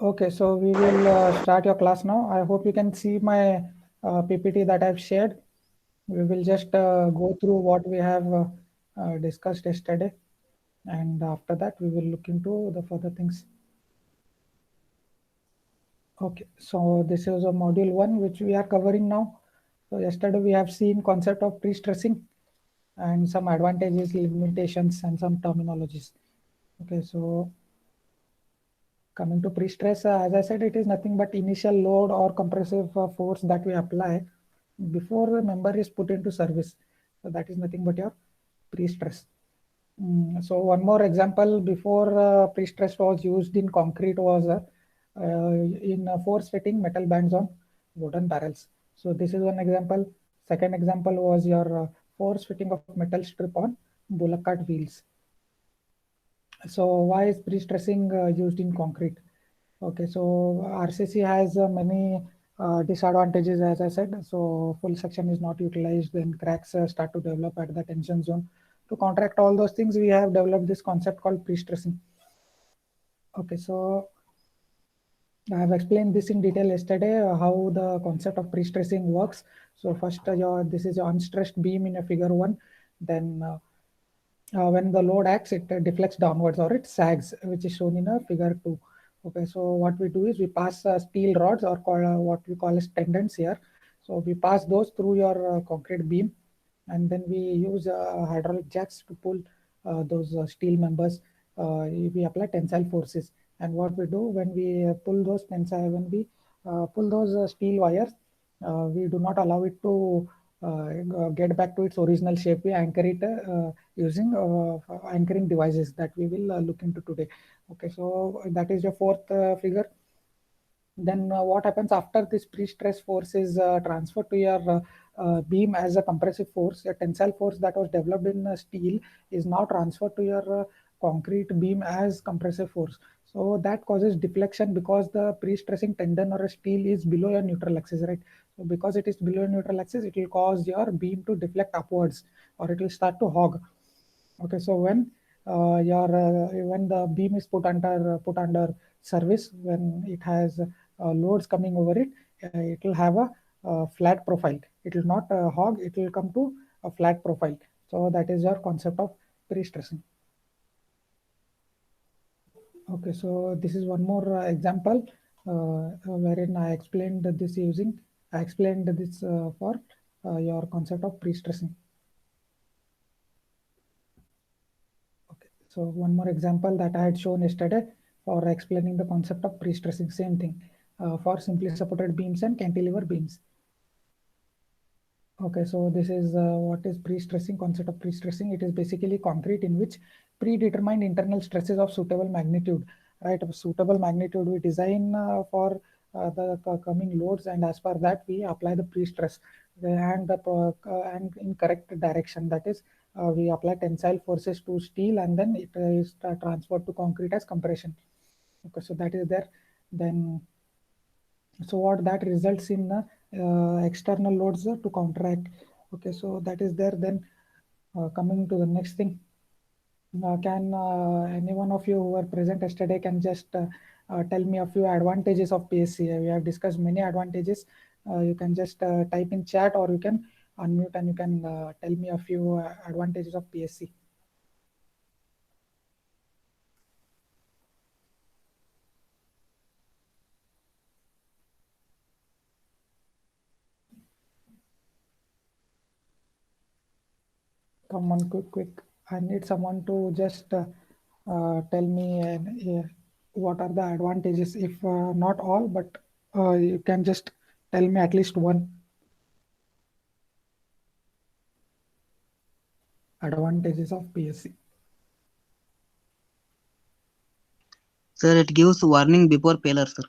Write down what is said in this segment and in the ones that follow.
Okay, so we will start your class now. I hope you can see my PPT that I've shared. We will just go through what we have discussed yesterday, and after that, we will look into the further things. Okay, so this is a module one which we are covering now. So yesterday we have seen concept of pre-stressing and some advantages, limitations, and some terminologies. Okay, so coming to pre-stress, as I said, it is nothing but initial load or compressive force that we apply before the member is put into service. So that is nothing but your pre-stress. So one more example before pre-stress was used in concrete was in force fitting metal bands on wooden barrels. So this is one example. Second example was your force fitting of metal strip on bullock cart wheels. So why is pre-stressing used in concrete? Okay, so RCC has many disadvantages, as I said. So full section is not utilized, then cracks start to develop at the tension zone. To counteract all those things, we have developed this concept called pre-stressing. Okay, so I have explained this in detail yesterday, how the concept of pre-stressing works. So first, this is your unstressed beam in a figure one. Then when the load acts, it deflects downwards or it sags, which is shown in a figure 2. Okay, so what we do is we pass steel rods or what we call as tendons here. So we pass those through your concrete beam, and then we use hydraulic jacks to pull those steel members. We apply tensile forces, and what we do when we when we pull those steel wires, we do not allow it to get back to its original shape. We anchor it using anchoring devices that we will look into today. Okay, so that is your fourth figure. Then what happens after this pre-stress force is transferred to your beam as a compressive force? A tensile force that was developed in steel is now transferred to your concrete beam as compressive force. So that causes deflection because the pre-stressing tendon or a steel is below your neutral axis, right? So because it is below your neutral axis, it will cause your beam to deflect upwards, or it will start to hog. Okay, so when the beam is put under service, when it has loads coming over it, it will have a flat profile. It will not hog. It will come to a flat profile. So that is your concept of pre-stressing. Okay, so this is one more example wherein I explained this for your concept of pre-stressing. Okay, so one more example that I had shown yesterday for explaining the concept of pre-stressing, same thing for simply supported beams and cantilever beams. Okay, so this is what is pre-stressing, concept of pre-stressing. It is basically concrete in which predetermined internal stresses of suitable magnitude, right? Of suitable magnitude we design for the coming loads, and as per that we apply the pre-stress and in correct direction. That is, we apply tensile forces to steel, and then it is transferred to concrete as compression. Okay, so that is there. Then so what that results in external loads to counteract. Okay, so that is there. Then coming to the next thing, can any one of you who were present yesterday can just tell me a few advantages of PSC? We have discussed many advantages. You can just type in chat, or you can unmute and you can tell me a few advantages of PSC. Come on, quick. I need someone to just tell me what are the advantages, if not all, but you can just tell me at least one advantages of PSC. Sir, it gives warning before failure, sir.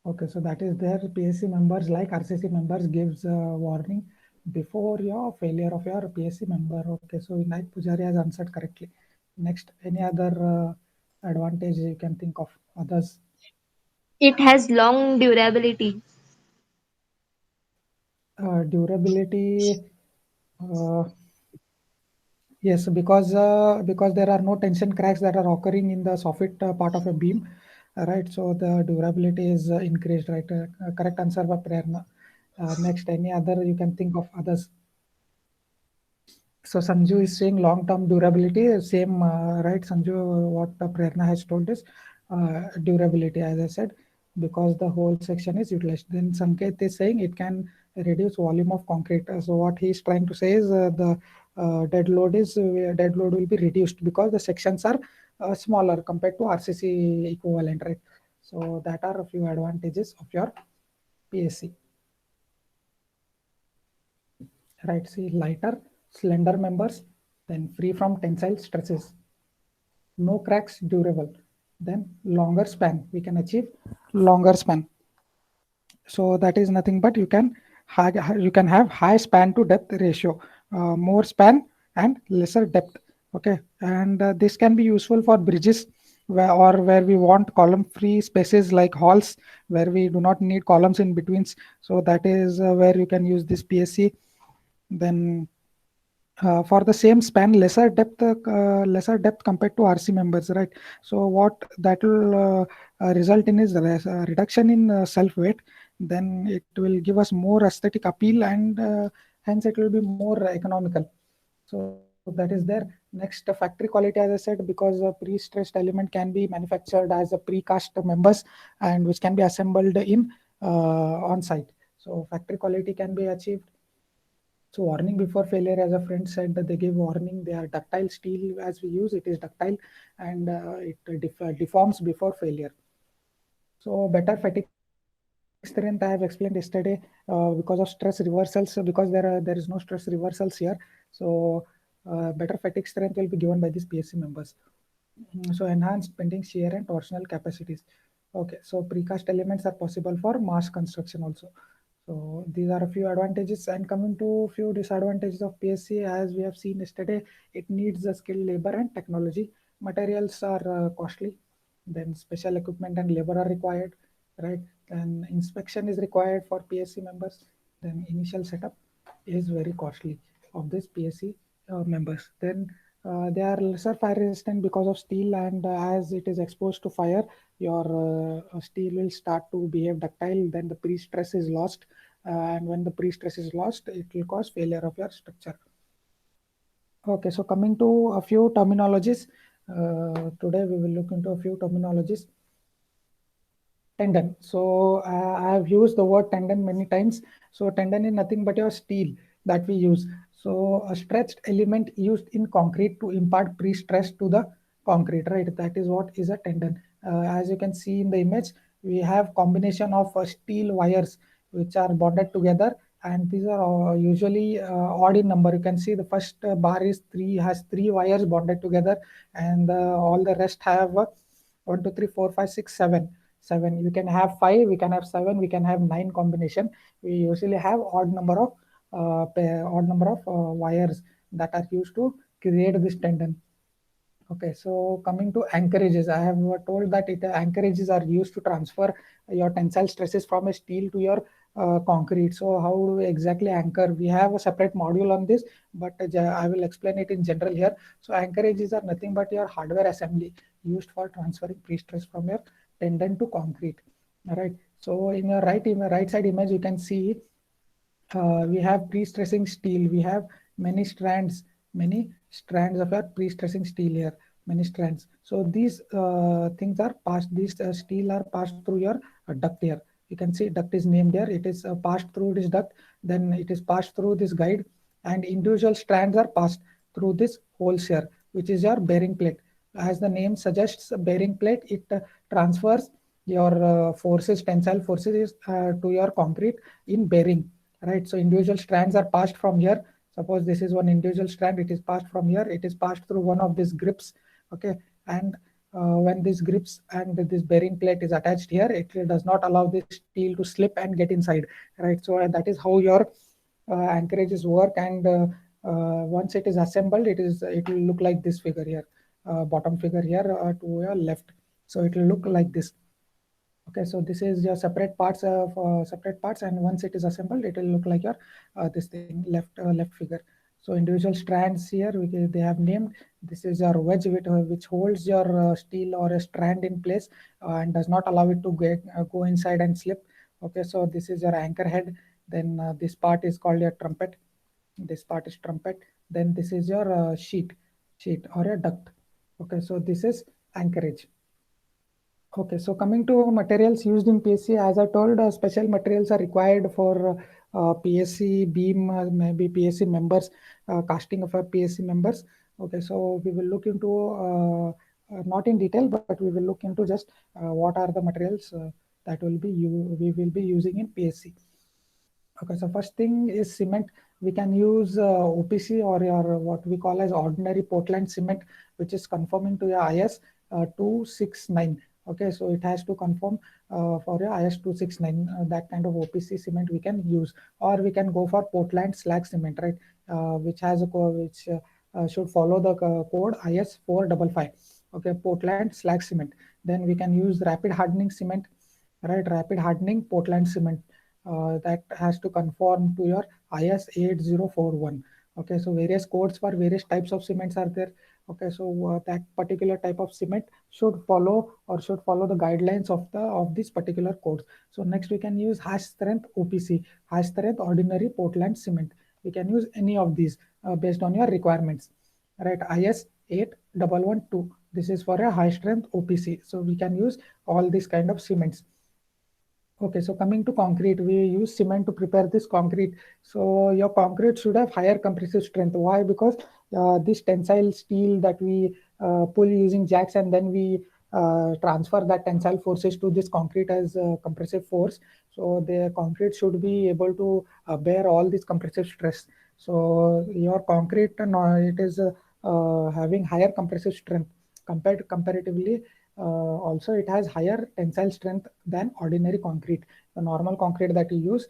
Okay, so that is there. PSC members, like RCC members, gives warning before your failure of your PSC member. Okay, so Vinayak Pujari has answered correctly. Next, any other advantage you can think of? Others? It has long durability. Durability. Uh, Yes, because there are no tension cracks that are occurring in the soffit part of a beam, right? So the durability is increased, right? Correct answer for Prerna. Next, any other you can think of others? So Sanju is saying long-term durability, same, right? Sanju, what Prerna has told us, durability, as I said, because the whole section is utilized. Then Sanket is saying it can reduce volume of concrete. So what he is trying to say is the dead load will be reduced because the sections are smaller compared to RCC equivalent, right? So that are a few advantages of your PSC. Right, see, lighter, slender members, then free from tensile stresses, no cracks, durable, then longer span, we can achieve longer span. So that is nothing but you can have high span to depth ratio, more span and lesser depth. Okay, and this can be useful for bridges where we want column free spaces like halls where we do not need columns in betweens. So that is where you can use this PSC. Then for the same span, lesser depth compared to RC members, right? So what that will result in is reduction in self weight. Then it will give us more aesthetic appeal, and hence it will be more economical. So that is there. Next, factory quality, as I said, because a pre-stressed element can be manufactured as a precast members, and which can be assembled in on site. So factory quality can be achieved. So warning before failure, as a friend said, that they give warning. They are ductile steel as we use. It is ductile, and it deforms before failure. So better fatigue strength I have explained yesterday because of stress reversals. Because there is no stress reversals here. So better fatigue strength will be given by these PSC members. So enhanced bending shear and torsional capacities. Okay, so precast elements are possible for mass construction also. So these are a few advantages, and coming to few disadvantages of PSC, as we have seen yesterday, it needs a skilled labor and technology. Materials are costly, then special equipment and labor are required, right? And inspection is required for PSC members. Then initial setup is very costly of this PSC members. Then they are lesser fire resistant because of steel, and as it is exposed to fire, your steel will start to behave ductile. Then the pre-stress is lost, and when the pre-stress is lost, it will cause failure of your structure. Okay, so coming to a few terminologies. Today we will look into a few terminologies. Tendon. So I have used the word tendon many times. So tendon is nothing but your steel that we use. So a stretched element used in concrete to impart pre-stress to the concrete, right? That is what is a tendon. As you can see in the image, we have combination of steel wires which are bonded together, and these are usually odd in number. You can see the first bar is has three wires bonded together, and all the rest have 1, 2, 3, 4, 5, 6, 7. 7. We can have 5, we can have 7, we can have 9 combination. We usually have odd number of wires that are used to create this tendon. Okay, so coming to anchorages, I have told that anchorages are used to transfer your tensile stresses from a steel to your concrete. So how do we exactly anchor? We have a separate module on this, but I will explain it in general here. So anchorages are nothing but your hardware assembly used for transferring pre-stress from your tendon to concrete. All right. So in your right side image, you can see we have pre-stressing steel. We have many strands of our pre-stressing steel here, many strands. So these things are passed, these steel are passed through your duct here. You can see duct is named here. It is passed through this duct, then it is passed through this guide, and individual strands are passed through this holes here, which is your bearing plate. As the name suggests, bearing plate, it transfers your forces, tensile forces to your concrete in bearing, right? So individual strands are passed from here. Suppose this is one individual strand, it is passed from here, it is passed through one of these grips. Okay, and when these grips and this bearing plate is attached here, it does not allow this steel to slip and get inside, right? So that is how your anchorages work. And once it is assembled, it will look like this figure here, bottom figure here to your left. So it will look like this. Okay, so this is your separate parts of separate parts, and once it is assembled, it will look like your this thing left figure. So individual strands here, they have named. This is your wedge which holds your steel or a strand in place and does not allow it to go inside and slip. Okay, so this is your anchor head. Then this part is called your trumpet. This part is trumpet. Then this is your sheet or a duct. Okay, so this is anchorage. Okay, so coming to materials used in PSC, as I told, special materials are required for PSC beam, maybe PSC members, casting of our PSC members. Okay, so we will look into, not in detail, but we will look into just what are the materials that we will be using in PSC. Okay, so first thing is cement. We can use OPC or your what we call as ordinary Portland cement, which is conforming to your IS 269. Okay, so it has to conform for your IS 269. That kind of OPC cement we can use, or we can go for Portland slag cement, right? Which has a which should follow the code IS 455. Okay, Portland slag cement. Then we can use rapid hardening cement, right? Rapid hardening Portland cement. That has to conform to your IS 8041. Okay, so various codes for various types of cements are there. Okay, so that particular type of cement should follow the guidelines of this particular code. So next we can use high strength OPC, high strength ordinary Portland cement. We can use any of these based on your requirements. Right, IS 8112. This is for a high strength OPC. So we can use all these kind of cements. Okay, so coming to concrete, we use cement to prepare this concrete. So your concrete should have higher compressive strength. Why? Because this tensile steel that we pull using jacks, and then we transfer that tensile forces to this concrete as compressive force. So the concrete should be able to bear all this compressive stress. So your concrete, it is having higher compressive strength comparatively. Also, it has higher tensile strength than ordinary concrete. The normal concrete that you use,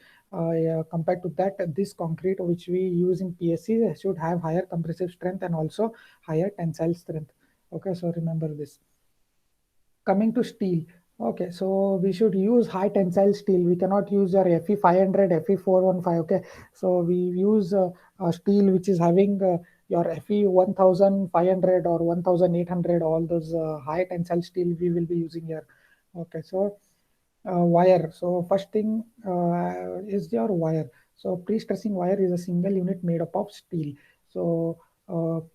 compared to that, this concrete which we use in PSC should have higher compressive strength and also higher tensile strength. Okay, so remember this. Coming to steel. Okay, so we should use high tensile steel. We cannot use your Fe 500, Fe 415. Okay, so we use steel which is having your Fe 1500 or 1800. All those high tensile steel we will be using here. Okay, so wire. So first thing is your wire. So pre-stressing wire is a single unit made up of steel. So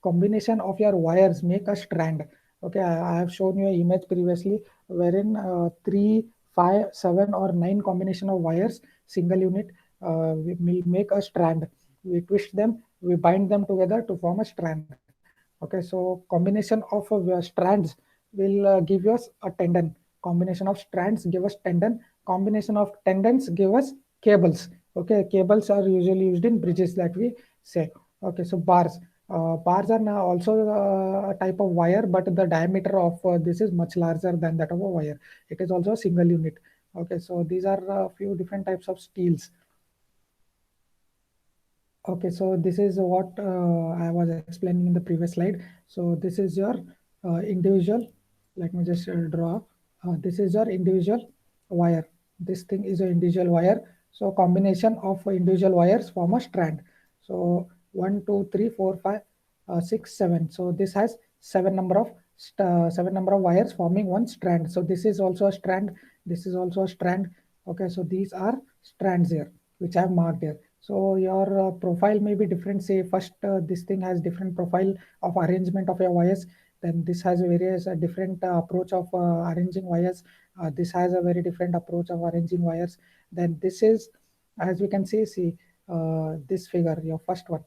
combination of your wires make a strand. Okay, I have shown you an image previously wherein 3, 5, 7 or 9 combination of wires, single unit, we make a strand. We twist them, we bind them together to form a strand. Okay, so combination of strands will give us a tendon. Combination of strands give us tendon. Combination of tendons give us cables. Okay, cables are usually used in bridges that we say. Okay, so bars. Bars are now also a type of wire, but the diameter of this is much larger than that of a wire. It is also a single unit. Okay, so these are a few different types of steels. Okay, so this is what I was explaining in the previous slide. So this is your individual. Let me just draw. This is your individual wire. This thing is an individual wire. So combination of individual wires form a strand. So 1, 2, 3, 4, 5, 6, 7. So this has seven number of wires forming one strand. So this is also a strand. This is also a strand. Okay, so these are strands here, which I have marked here. So your profile may be different. Say first, this thing has different profile of arrangement of your wires. Then this has various different approach of arranging wires. This has a very different approach of arranging wires. Then this is, as we can see this figure, your first one.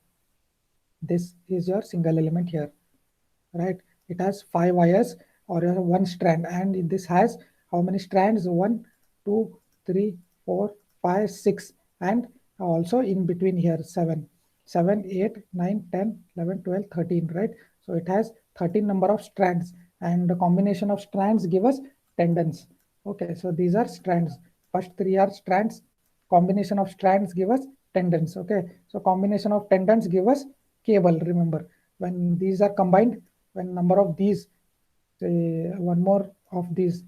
This is your single element here, right? It has 5 wires or one strand, and this has how many strands? 1, 2, 3, 4, 5, 6, and also in between here 7, 7, 8, 9, 10, 11, 12, 13, right? So it has 13 number of strands, and the combination of strands give us tendons. Okay, so these are strands. First 3 are strands. Combination of strands give us tendons. Okay, so combination of tendons give us cable. Remember, when these are combined, when number of these, say one more of these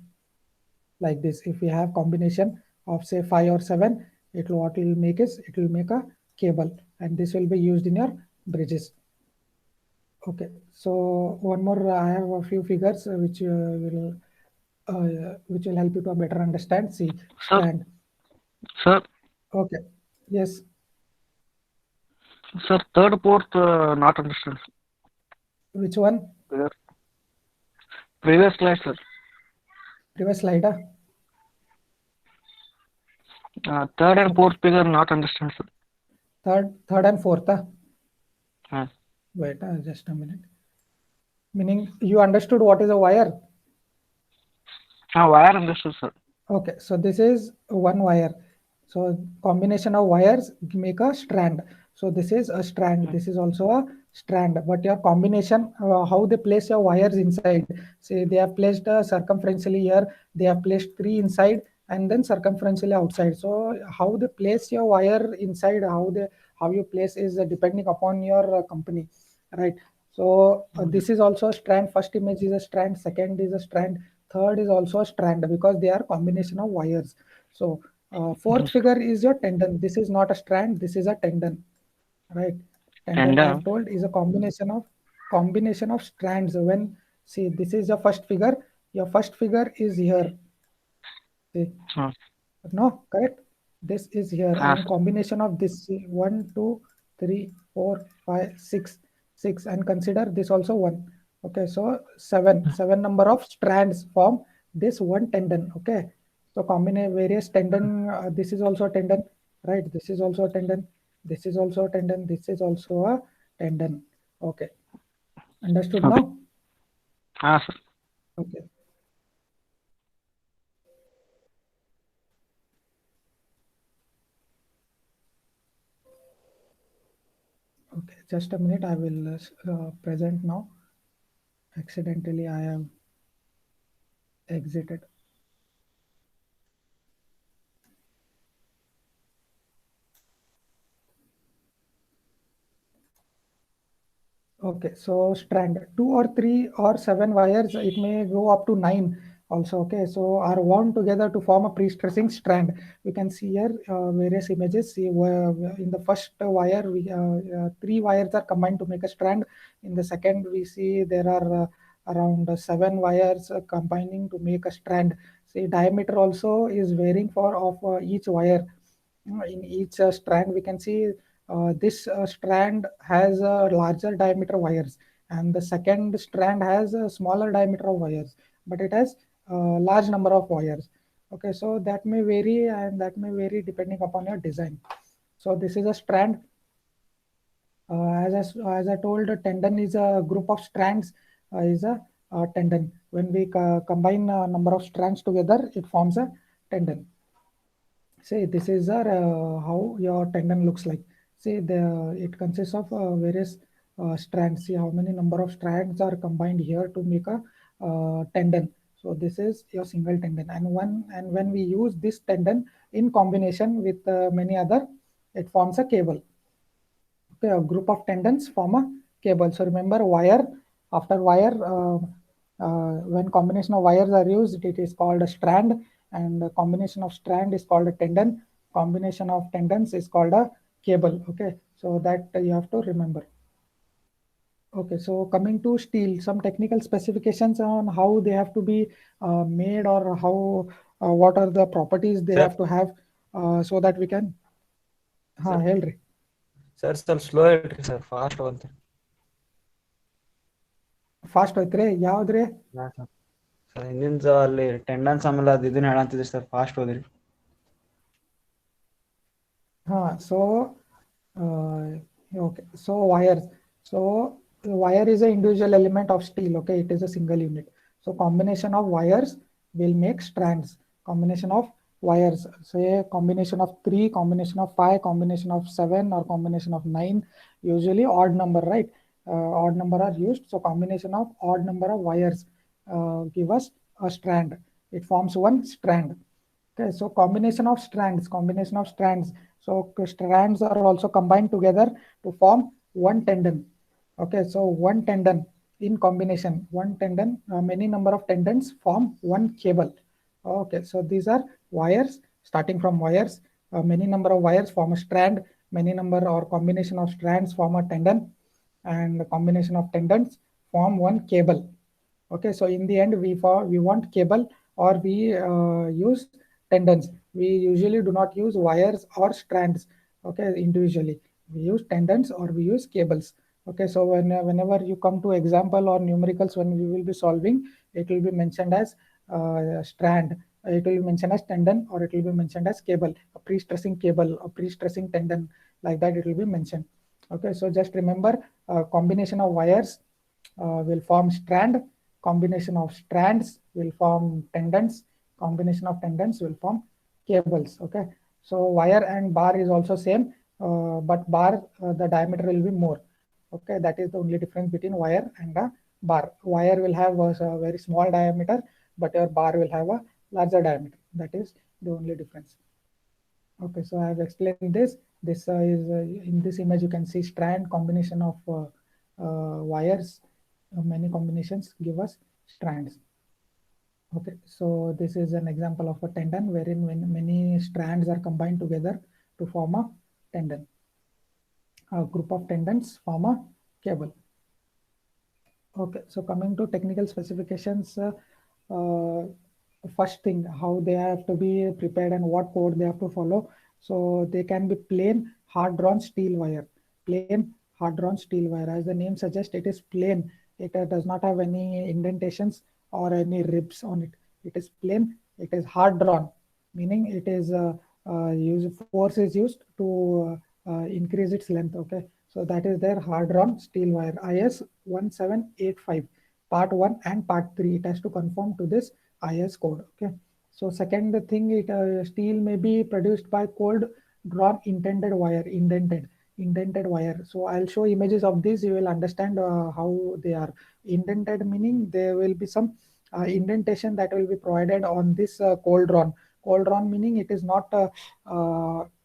like this, if we have combination of say 5 or 7, what will make is it will make a cable, and this will be used in your bridges. Okay, so one more, I have a few figures which will help you to better understand. See, Sir, strand. sir, Okay, yes, sir, third, fourth, not understand. which one? Previous slide, sir. Previous slide. Third and fourth figure not understand, sir. Third and fourth. Huh. Wait, just a minute. Meaning you understood what is a wire? Wire understood, sir. Okay, so this is one wire. So combination of wires make a strand. So this is a strand. This is also a strand. But your combination, how they place your wires inside. Say they have placed circumferentially here. They have placed three inside and then circumferentially outside. So how they place your wire inside, how you place is depending upon your company, right? So this is also a strand. First image is a strand. Second is a strand. Third is also a strand because they are combination of wires. So fourth figure is your tendon. This is not a strand. This is a tendon, right? Tendon, I have told, is a combination of strands. When see this is your first figure. Your first figure is here. See, no, correct. This is here, and combination of this 1, 2, 3, 4, 5, 6, 6, and consider this also 1. Okay, so 7 number of strands form this one tendon. Okay, so combine various tendon. This is also a tendon, right? This is also a tendon. This is also a tendon. This is also a tendon. Okay, understood now? Sir. Okay. Okay, just a minute. I will present now. Accidentally, I have exited. Okay, so strand 2 or 3 or 7 wires, it may go up to 9 also. Okay, so are wound together to form a pre-stressing strand. We can see here various images. See in the first wire, 3 wires are combined to make a strand. In the second, we see there are around 7 wires combining to make a strand. See, diameter also is varying for of each wire. In each strand, we can see this strand has a larger diameter wires, and the second strand has a smaller diameter of wires, but it has a large number of wires. Okay, so that may vary, and that may vary depending upon your design. So this is a strand. As I told, a tendon is a group of strands, is a tendon. When we combine a number of strands together, it forms a tendon. Say this is how your tendon looks like. Say it consists of various strands. See how many number of strands are combined here to make a tendon. So this is your single tendon, and when we use this tendon in combination with many other, it forms a cable. Okay, a group of tendons form a cable. So remember, wire after wire, when combination of wires are used, it is called a strand, and the combination of strand is called a tendon. Combination of tendons is called a cable. Okay, so that you have to remember. Okay, so coming to steel, some technical specifications on how they have to be made, or how what are the properties they have to have, so that we can. Helri. Sir ಸ್ವಲ್ಪ slow ಹೇಳ್ರಿ sir, fast ಅಂತ. Fast ಹೋಯ್ತ್ರಿ, ಯಾವ್ದ್ರಿ? Sir ಹಿಂದಿನ ಅಲ್ಲಿ tendons ಆಮೇಲೆ ಅದು ಇದನ್ನ ಹೇಳಂತಿದ್ರಿ sir, fast ಹೋದ್ರಿ. So okay, so wires. So wire is an individual element of steel. Okay, it is a single unit. So combination of wires will make strands. Combination of wires, say combination of 3, combination of 5, combination of 7, or combination of 9. Usually odd number, right? Odd number are used. So combination of odd number of wires give us a strand. It forms one strand. Okay, so combination of strands. So strands are also combined together to form one tendon. Okay, so one tendon in combination, many number of tendons form one cable. Okay, so these are wires. Starting from wires, many number of wires form a strand, many number or combination of strands form a tendon. and the combination of tendons form one cable. Okay, so in the end, we want cable, or we use tendons. We usually do not use wires or strands. Okay, individually we use tendons or we use cables. Okay, so whenever you come to example or numericals, when we will be solving, it will be mentioned as strand, it will be mentioned as tendon, or it will be mentioned as cable, a pre-stressing cable, a pre-stressing tendon, like that it will be mentioned. Okay, so just remember, combination of wires will form strand, combination of strands will form tendons, combination of tendons will form cables. Okay, so wire and bar is also same, but bar, the diameter will be more. Okay, that is the only difference between wire and a bar. Wire will have a very small diameter, but your bar will have a larger diameter. That is the only difference. Okay, so I have explained this. This is in this image you can see strand, combination of wires. Many combinations give us strands. Okay, so this is an example of a tendon wherein when many strands are combined together to form a tendon. A group of tendons form a cable. Okay, so coming to technical specifications, first thing, how they have to be prepared and what code they have to follow. So they can be plain hard drawn steel wire. Plain hard drawn steel wire. As the name suggests, it is plain. It does not have any indentations or any ribs on it. It is plain. It is hard drawn, meaning it is force is used to increase its length. Okay, so that is their hard drawn steel wire. IS 1785 part 1 and part 3, it has to conform to this IS code. Okay, so second thing, it steel may be produced by cold drawn indented wire, indented wire. So I'll show images of this, you will understand how they are. Indented meaning there will be some indentation that will be provided on this cold drawn meaning it is not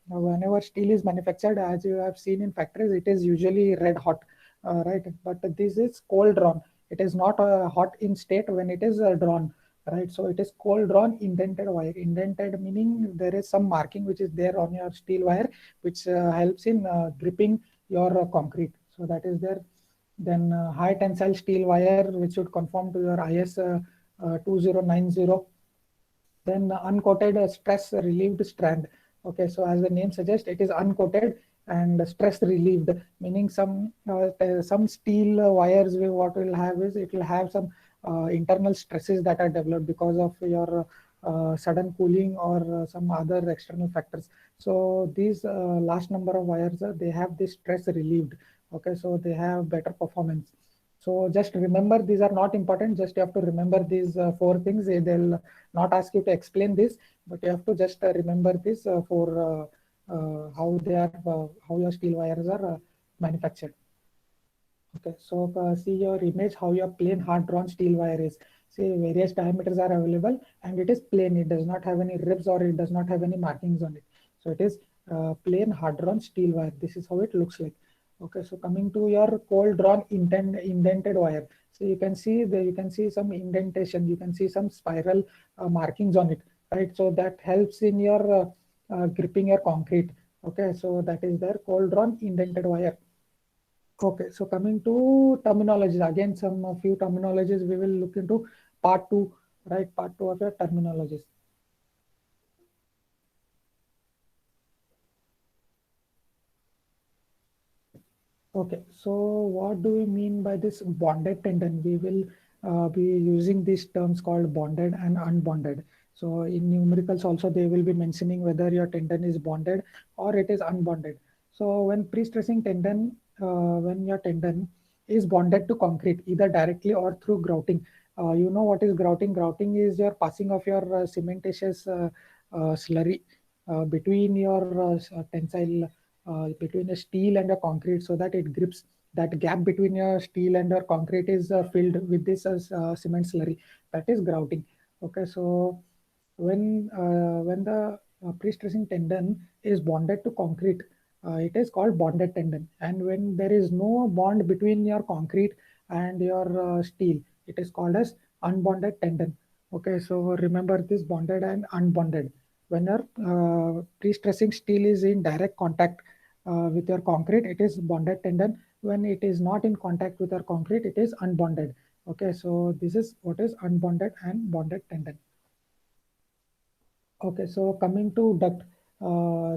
whenever steel is manufactured, as you have seen in factories, it is usually red hot, right? But this is cold drawn. It is not hot in state when it is drawn, right? So it is cold drawn indented wire. Indented meaning there is some marking which is there on your steel wire, which helps in gripping your concrete. So that is there. Then high tensile steel wire, which should conform to your IS 2090. Then uncoated stress relieved strand. Okay, so as the name suggests, it is uncoated and stress relieved, meaning some steel wires, what will have is it will have some internal stresses that are developed because of your sudden cooling or some other external factors. So these last number of wires, they have this stress relieved. Okay, so they have better performance. So just remember, these are not important. Just you have to remember these four things. They'll not ask you to explain this, but you have to just remember this for how they are, how your steel wires are manufactured. Okay, so see your image, how your plain hard drawn steel wire is. See, various diameters are available and it is plain. It does not have any ribs or it does not have any markings on it. So it is plain hard drawn steel wire. This is how it looks like. Okay, so coming to your cold drawn indented wire. So you can see some indentation. You can see some spiral markings on it, right? So that helps in your gripping your concrete. Okay, so that is their cold drawn indented wire. Okay, so coming to terminologies, again, some few terminologies we will look into part 2, right? Part 2 of your terminologies. Okay, so what do we mean by this bonded tendon? We will be using these terms called bonded and unbonded. So in numericals also, they will be mentioning whether your tendon is bonded or it is unbonded. So when pre-stressing tendon, when your tendon is bonded to concrete, either directly or through grouting. You know what is grouting? Grouting is your passing of your cementitious slurry between your tensile, between a steel and a concrete, so that it grips. That gap between your steel and your concrete is filled with this cement slurry. That is grouting. Okay, so when the pre-stressing tendon is bonded to concrete, it is called bonded tendon. And when there is no bond between your concrete and your steel, it is called as unbonded tendon. Okay, so remember this bonded and unbonded. When your pre-stressing steel is in direct contact with your concrete, it is bonded tendon. when it is not in contact with our concrete, it is unbonded. Okay, so this is what is unbonded and bonded tendon. Okay, so coming to duct,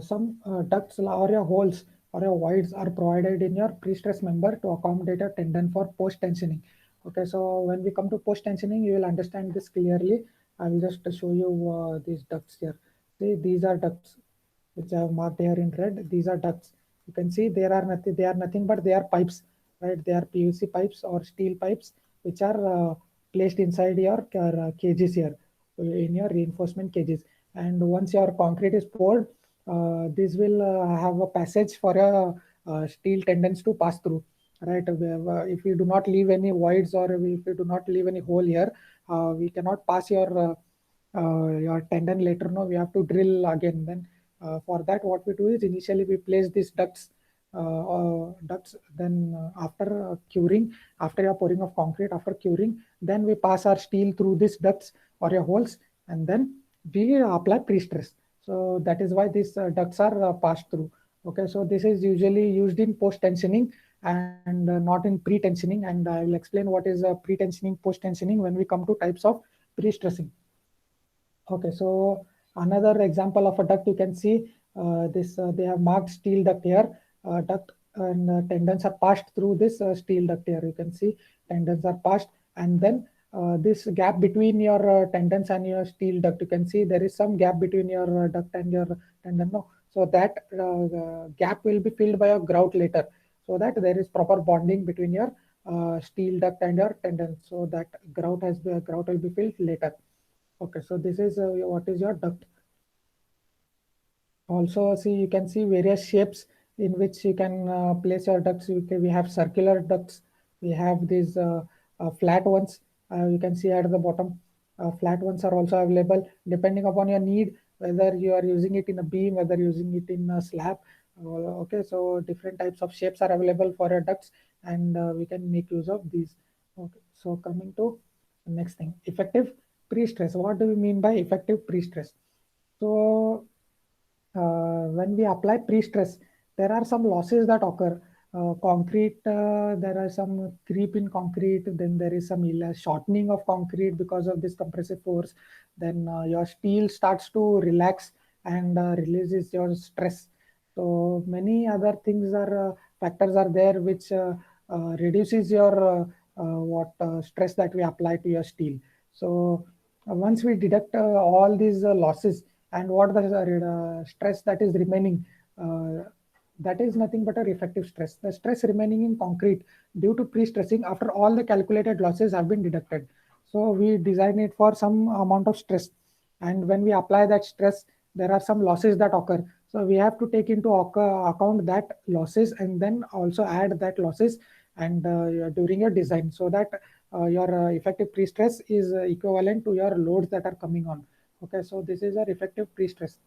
some ducts or your holes or your voids are provided in your pre-stress member to accommodate a tendon for post-tensioning. Okay, so when we come to post-tensioning, you will understand this clearly. I will just show you these ducts here. See, these are ducts which I have marked here in red. These are ducts. You can see there are nothing. They are nothing but they are pipes, right? They are PVC pipes or steel pipes which are placed inside your cages here in your reinforcement cages. And once your concrete is poured, this will have a passage for a steel tendons to pass through, right? If we do not leave any voids or if we do not leave any hole here, we cannot pass your tendon later. No, we have to drill again. Then for that, what we do is initially we place these ducts. Then after curing, after your pouring of concrete, after curing, then we pass our steel through these ducts or your holes, and then we apply pre-stress. So that is why these ducts are passed through. Okay, so this is usually used in post-tensioning and not in pre-tensioning. And I will explain what is pre-tensioning, post-tensioning when we come to types of pre-stressing. Okay, so another example of a duct, you can see they have marked steel duct here. Duct and tendons are passed through this steel duct here. You can see tendons are passed, and then this gap between your tendons and your steel duct, you can see there is some gap between your duct and your tendon. No, so that gap will be filled by a grout later, so that there is proper bonding between your steel duct and your tendon. So that grout will be filled later. Okay, so this is what is your duct. Also, see, you can see various shapes in which you can place your ducts. We have circular ducts. We have these flat ones. You can see at the bottom. Flat ones are also available depending upon your need, whether you are using it in a beam, whether using it in a slab. Okay, so different types of shapes are available for your ducts, and we can make use of these. Okay, so coming to the next thing, effective pre-stress. What do we mean by effective pre-stress? So when we apply pre-stress, there are some losses that occur. Concrete, there are some creep in concrete, then there is some shortening of concrete because of this compressive force. Then your steel starts to relax and releases your stress. So many other things are factors are there which reduces your stress that we apply to your steel. So once we deduct all these losses, and what the stress that is remaining, that is nothing but a effective stress. The stress remaining in concrete due to pre-stressing after all the calculated losses have been deducted. So we design it for some amount of stress, and when we apply that stress, there are some losses that occur. So we have to take into account that losses and then also add that losses and during your design, so that your effective pre-stress is equivalent to your loads that are coming on. Okay, so this is our effective pre-stress.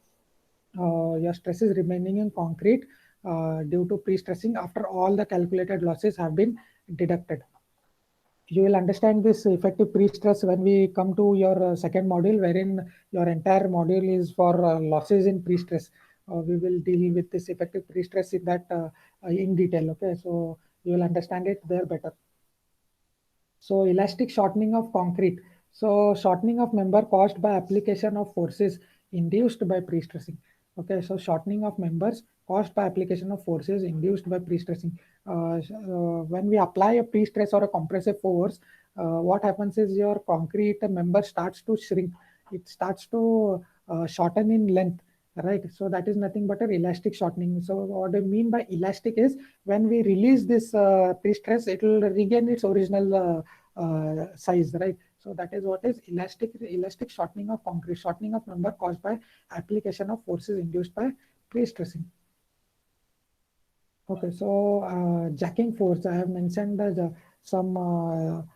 Your stress is remaining in concrete due to pre-stressing after all the calculated losses have been deducted. You will understand this effective pre-stress when we come to your second module, wherein your entire module is for losses in pre-stress. We will deal with this effective pre-stress in that in detail. Okay, so you will understand it there better. So elastic shortening of concrete. So shortening of member caused by application of forces induced by pre-stressing. Okay, so shortening of members caused by application of forces induced by pre-stressing. When we apply a pre-stress or a compressive force, what happens is your concrete member starts to shrink. It starts to shorten in length, right? So that is nothing but an elastic shortening. So what I mean by elastic is when we release this pre-stress, it will regain its original size, right? So that is what is elastic shortening of concrete, shortening of member caused by application of forces induced by pre-stressing. Okay, so jacking force, I have mentioned some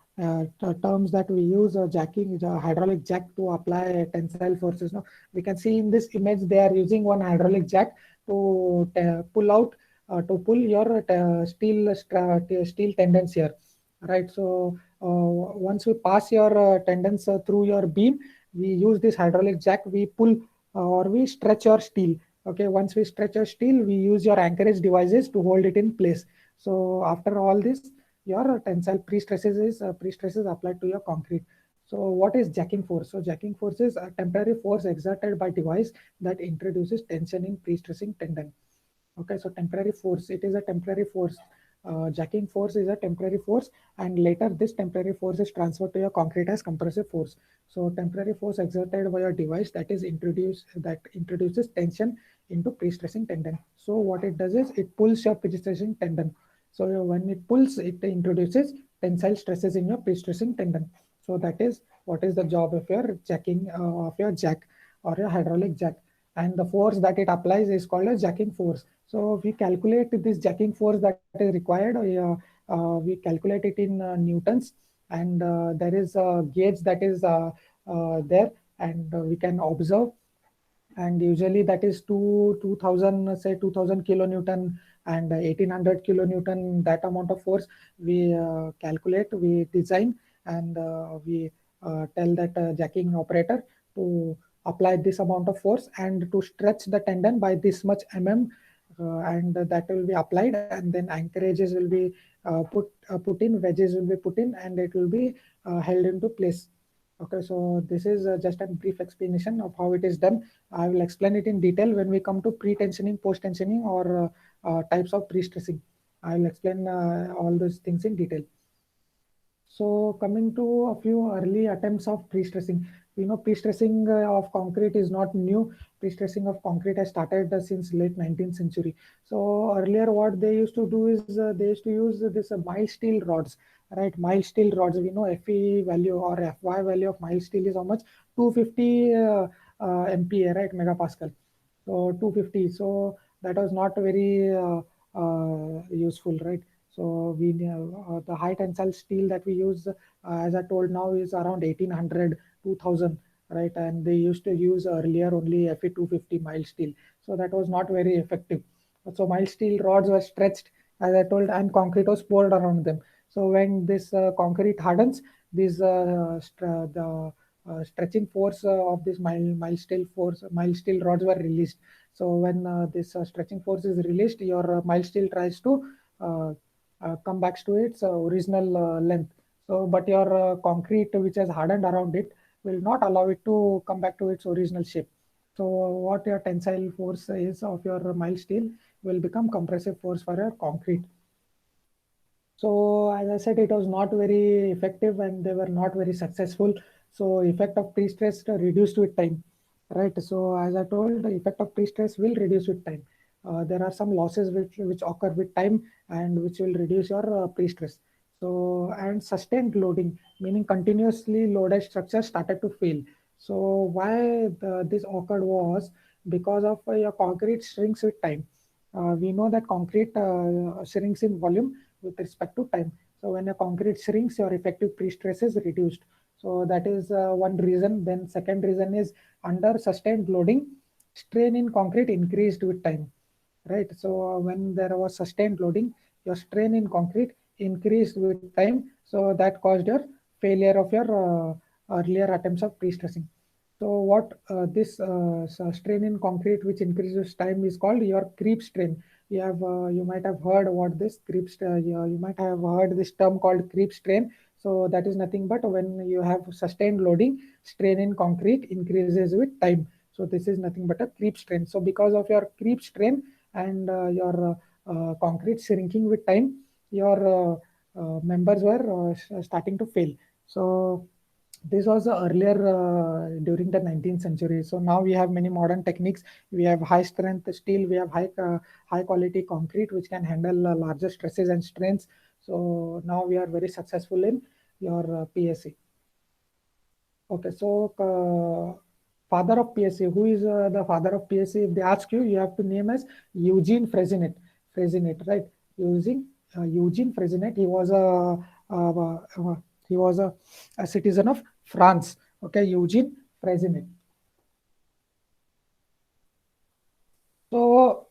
terms that we use, jacking, hydraulic jack to apply tensile forces. Now we can see in this image they are using one hydraulic jack to pull your steel tendons here, right? So once we pass your tendons through your beam, we use this hydraulic jack, we pull or we stretch your steel. Okay, once we stretch your steel, we use your anchorage devices to hold it in place. So after all this, your tensile pre-stresses applied to your concrete. So what is jacking force? So jacking force is a temporary force exerted by device that introduces tension in pre-stressing tendon. Okay, so temporary force, it is a temporary force. Jacking force is a temporary force, and later this temporary force is transferred to your concrete as compressive force. So temporary force exerted by a device that introduces tension into pre-stressing tendon. So what it does is it pulls your pre-stressing tendon. So when it pulls, it introduces tensile stresses in your pre-stressing tendon. So that is what is the job of your jacking of your jack or your hydraulic jack. And the force that it applies is called a jacking force. So we calculate this jacking force that is required. We calculate it in newtons, and there is a gauge that is there, and we can observe. And usually that is 2000, say 2000 kilonewton and 1800 kilonewton. That amount of force we calculate, we design, and we tell that jacking operator to apply this amount of force and to stretch the tendon by this much and that will be applied, and then anchorages will be put in, wedges will be put in, and it will be held into place. Okay, so this is just a brief explanation of how it is done. I will explain it in detail when we come to pre-tensioning, post-tensioning, or types of pre-stressing. I will explain all those things in detail. So coming to a few early attempts of pre-stressing. We know pre-stressing of concrete is not new. Pre-stressing of concrete has started since late 19th century. So earlier what they used to do is they used to use this mild steel rods, right? Mild steel rods. We know Fe value or Fy value of mild steel is how much? 250 MPa, right? Megapascal. So 250. So that was not very useful, right? So we the high tensile steel that we use, as I told now, is around 1800, 2000, right? And they used to use earlier only Fe 250 mild steel. So that was not very effective. So mild steel rods were stretched, as I told, and concrete was poured around them. So when this concrete hardens, this the stretching force of this mild steel rods were released. So when this stretching force is released, your mild steel tries to come back to its original length. So, but your concrete, which has hardened around it, will not allow it to come back to its original shape. So, what your tensile force is of your mild steel will become compressive force for your concrete. So, as I said, it was not very effective and they were not very successful. So, effect of pre-stress reduced with time, right? So, as I told, the effect of pre-stress will reduce with time. There are some losses which occur with time and which will reduce your pre-stress. So, and sustained loading, meaning continuously loaded structures started to fail. So, why this occurred was because of your concrete shrinks with time. We know that concrete shrinks in volume with respect to time. So when a concrete shrinks, your effective pre-stress is reduced. So that is one reason. Then second reason is under sustained loading, strain in concrete increased with time, right? So when there was sustained loading, your strain in concrete increased with time. So that caused your failure of your earlier attempts of pre-stressing. So what this strain in concrete which increases time is called your creep strain. You might have heard what this you might have heard this term called creep strain. So that is nothing but when you have sustained loading, strain in concrete increases with time. So this is nothing but a creep strain. So because of your creep strain and your concrete shrinking with time, your members were starting to fail. So this was earlier during the 19th century. So now we have many modern techniques. We have high strength steel, we have high quality concrete which can handle larger stresses and strains. So now we are very successful in your PSC. Okay, so father of PSC, who is the father of PSC? If they ask you, you have to name as Eugene Freyssinet. Freyssinet, right? Eugene Freyssinet. He was a citizen of France. Okay, Eugene Freyssinet. So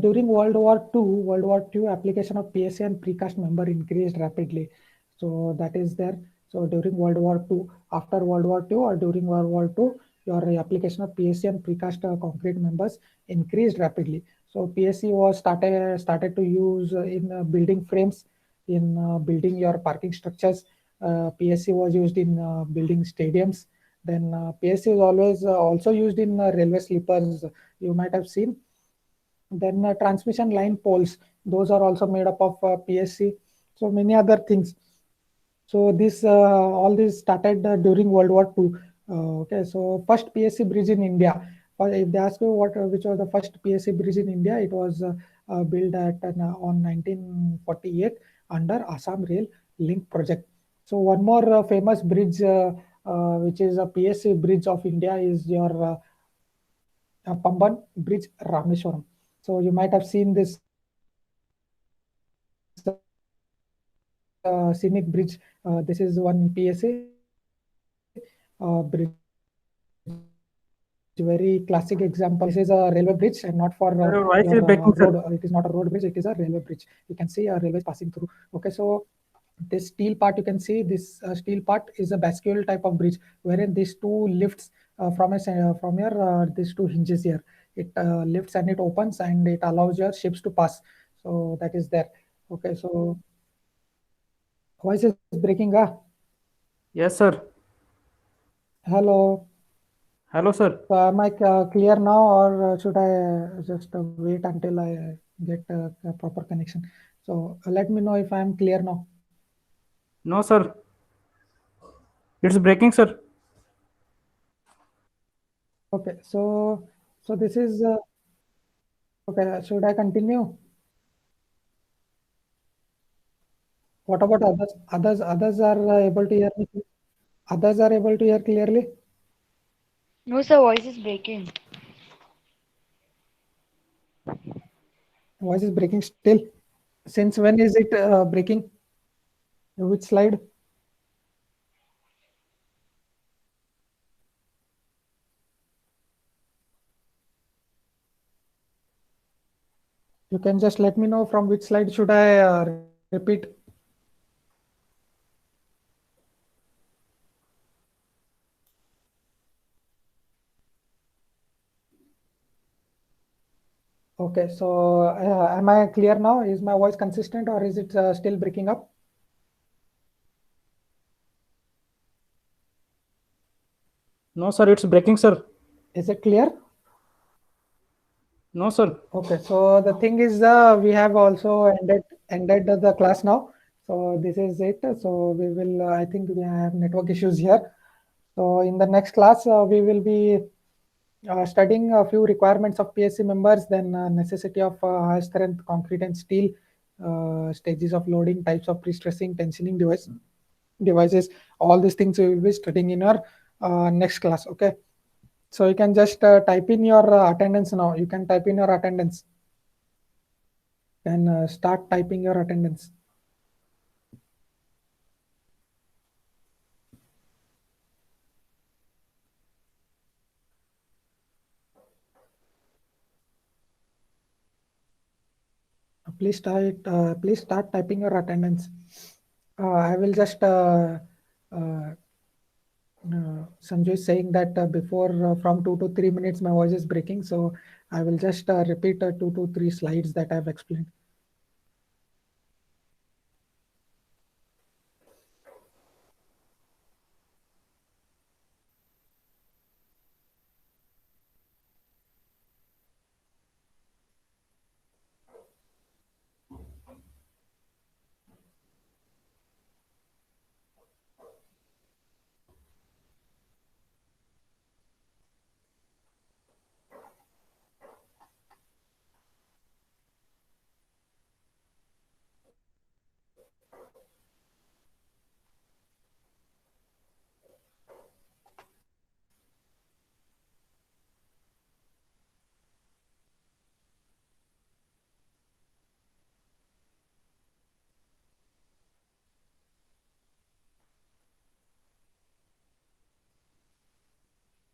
during World War II, application of PSC and precast member increased rapidly. So that is there. So during World War II, after World War II or during World War II, your application of PSC and precast concrete members increased rapidly. So PSC was started to use in building frames, in building your parking structures. PSC was used in building stadiums. Then PSC is always also used in railway sleepers. You might have seen. Then transmission line poles, those are also made up of PSC. So many other things. So this all this started during World War II. Okay, so first PSC bridge in India. If they ask you what which was the first PSC bridge in India, it was built on 1948 under Assam Rail Link project. So one more famous bridge, which is a PSC bridge of India, is your Pamban Bridge, Rameswaram. So you might have seen this scenic bridge. This is one PSA bridge, very classic example. This is a railway bridge and not for Your voice is your breaking, sir. road. It is not a road bridge, it is a railway bridge. You can see a railway passing through. Okay, so this steel part, you can see this steel part is a bascule type of bridge, wherein these two lifts from your these two hinges here. It lifts and it opens and it allows your ships to pass. So that is there. Okay, so voice is breaking. Yes, sir. Hello. Hello, sir. So am I clear now, or should I just wait until I get a proper connection? So let me know if I am clear now. No, sir. It's breaking, sir. Okay, so this is okay. Should I continue? What about others? Others are able to hear me. Others are able to hear clearly. No, sir, voice is breaking. Voice is breaking still. Since when is it breaking? Which slide? You can just let me know from which slide should I repeat. Okay, so am I clear now? Is my voice consistent, or is it still breaking up? No, sir. It's breaking, sir. Is it clear? No, sir. Okay, so the thing is, we have also ended the class now. So this is it. So we will, I think we have network issues here. So in the next class, we will be studying a few requirements of PSC members, then necessity of high strength concrete and steel, stages of loading, types of pre-stressing, tensioning devices. All these things we will be studying in our next class. Okay. So you can just type in your attendance now. You can type in your attendance. Then start typing your attendance. Please start typing your attendance. I will just Sanjay is saying that before from 2 to 3 minutes my voice is breaking, so I will just repeat 2 to 3 slides that I have explained.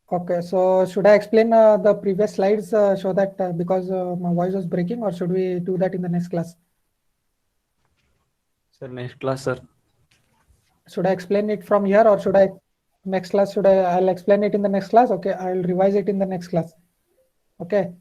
Okay, so should I explain the previous slides so that because my voice was breaking, or should we do that in the next class? Sir, next class, sir. Should I explain it from here, or should I next class? I'll explain it in the next class. Okay, I'll revise it in the next class. Okay.